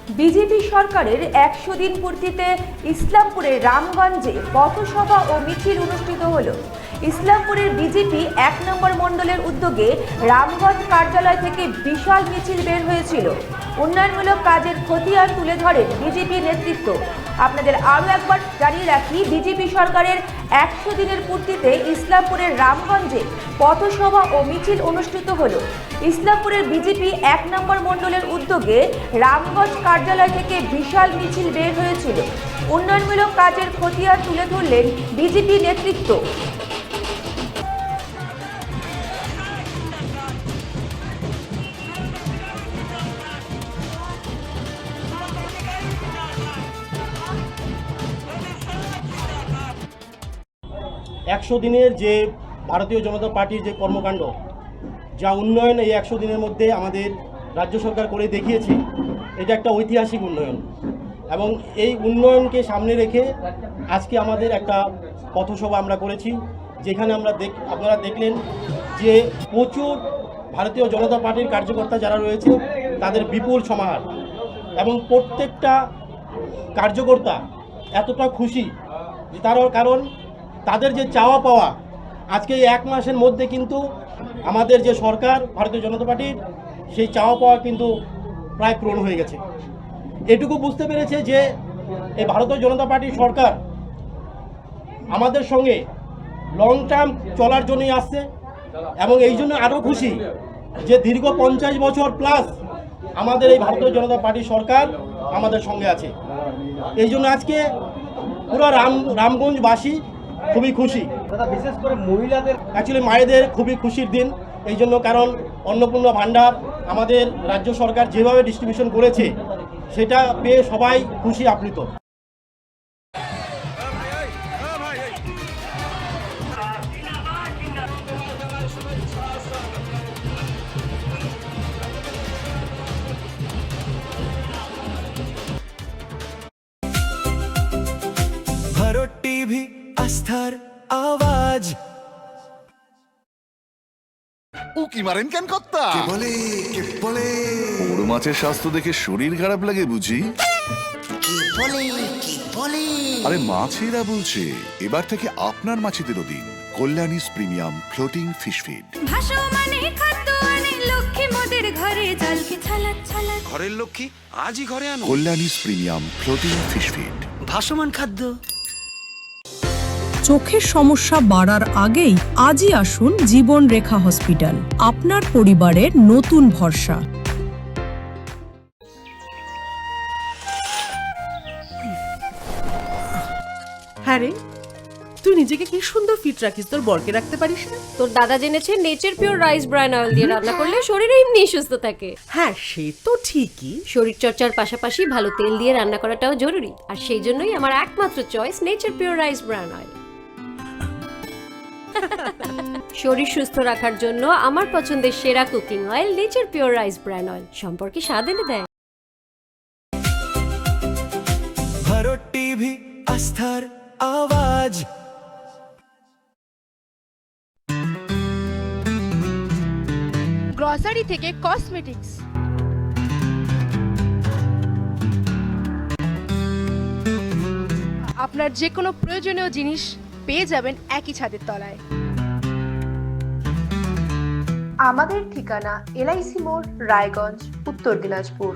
BJP সরকারের ১০০ দিন পূর্তিতে ইসলামপুরের রামগঞ্জে পথসভা ও মিছিল অনুষ্ঠিত হলো। ইসলামপুরের বিজেপি ১ নম্বর মণ্ডলের উদ্যোগে রামগঞ্জ কার্যালয় থেকে বিশাল মিছিল বের হয়েছিল। উন্নয়নমূলক কাজের খতিয়ান তুলে ধরেন বিজেপি নেতৃত্ব। আপনাদের আরও একবার জানিয়ে রাখি, বিজেপি সরকারের ১০০ দিনের পূর্তিতে ইসলামপুরের রামগঞ্জে পথসভা ও মিছিল অনুষ্ঠিত হলো। ইসলামপুরের বিজেপি ১ নম্বর মণ্ডলের উদ্যোগে রামগঞ্জ কার্যালয় থেকে বিশাল মিছিল বের হয়েছিল। উন্নয়নমূলক কাজের খতিয়ান তুলে ধরলেন বিজেপি নেতৃত্ব। একশো দিনের যে ভারতীয় জনতা পার্টির যে কর্মকাণ্ড, যা উন্নয়ন এই ১০০ দিনের মধ্যে আমাদের রাজ্য সরকার করে দেখিয়েছে, এটা একটা ঐতিহাসিক উন্নয়ন। এবং এই উন্নয়নকে সামনে রেখে আজকে আমাদের একটা পথসভা আমরা করেছি, যেখানে আপনারা দেখলেন যে প্রচুর ভারতীয় জনতা পার্টির কার্যকর্তা যারা রয়েছে তাদের বিপুল সমাহার, এবং প্রত্যেকটা কার্যকর্তা এতটা খুশি যে তার কারণ তাদের যে চাওয়া পাওয়া আজকে এই ১ মাসের মধ্যে কিন্তু আমাদের যে সরকার ভারতীয় জনতা পার্টির সেই চাওয়া পাওয়া কিন্তু প্রায় পূরণ হয়ে গেছে। এটুকু বুঝতে পেরেছে যে এই ভারতীয় জনতা পার্টির সরকার আমাদের সঙ্গে লং টার্ম চলার জন্যই আসছে, এবং এই জন্য আরও খুশি যে দীর্ঘ ৫০ বছর প্লাস আমাদের এই ভারতীয় জনতা পার্টির সরকার আমাদের সঙ্গে আছে। এই জন্য আজকে পুরো রামগঞ্জবাসী খুবই খুশি। বিশেষ করে মহিলাদের, অ্যাকচুয়ালি মায়েদের খুবই খুশির দিন এই জন্য, কারণ অন্নপূর্ণা ভাণ্ডার আমাদের রাজ্য সরকার যেভাবে ডিস্ট্রিবিউশন করেছে সেটা পেয়ে সবাই খুশি আপ্লুত। ভারত টিভি, আস্থার আওয়াজ। উকি মারেন কেন কর্তা? কে বলে বড় মাছের স্বাস্থ্য দেখে শরীর খারাপ লাগে বুঝি? আরে মাছেরা বলছে, এবার থেকে আপনার মাছেদেরও দিন কল্যাণীস প্রিমিয়াম ফ্লোটিং ফিশ ফিড। ঘরের লক্ষ্মী আজই ঘরে আনো কল্যাণীস প্রিমিয়াম ফ্লোটিং ফিশ ফিড। ভাসমান খাদ্য। চোখের সমস্যা বাড়ার আগেই আজই আসুন জীবন রেখা হসপিটাল, আপনার পরিবারের নতুন ভরসা। হ্যাঁ রে, তুই নিজেকে কি সুন্দর ফিট রাখিস, তোর বরকে রাখতে পারিস না? তোর দাদা জেনেছে nature pure rice bran oil দিয়ে রান্না করলে শরীর এমনি সুস্থ থাকে। হ্যাঁ, সে তো ঠিকই। শরীর চর্চার পাশাপাশি ভালো তেল দিয়ে রান্না করাটাও জরুরি, আর সেই জন্যই আমার একমাত্র choice nature pure rice bran oil. শরীর সুস্থ রাখার জন্য আমার পছন্দের সেরা cooking oil nature pure rice bran oil, সম্পর্কে স্বাদ এনে দেয়। ভারত টিভি, আস্থার আওয়াজ। গ্রসারি থেকে কসমেটিক্স, আপনার যে কোনো প্রয়োজনীয় জিনিস পেয়ে যাবেন একই ছাদের তলায়। আমাদের ঠিকানা LIC মোড়, রায়গঞ্জ, উত্তর দিনাজপুর।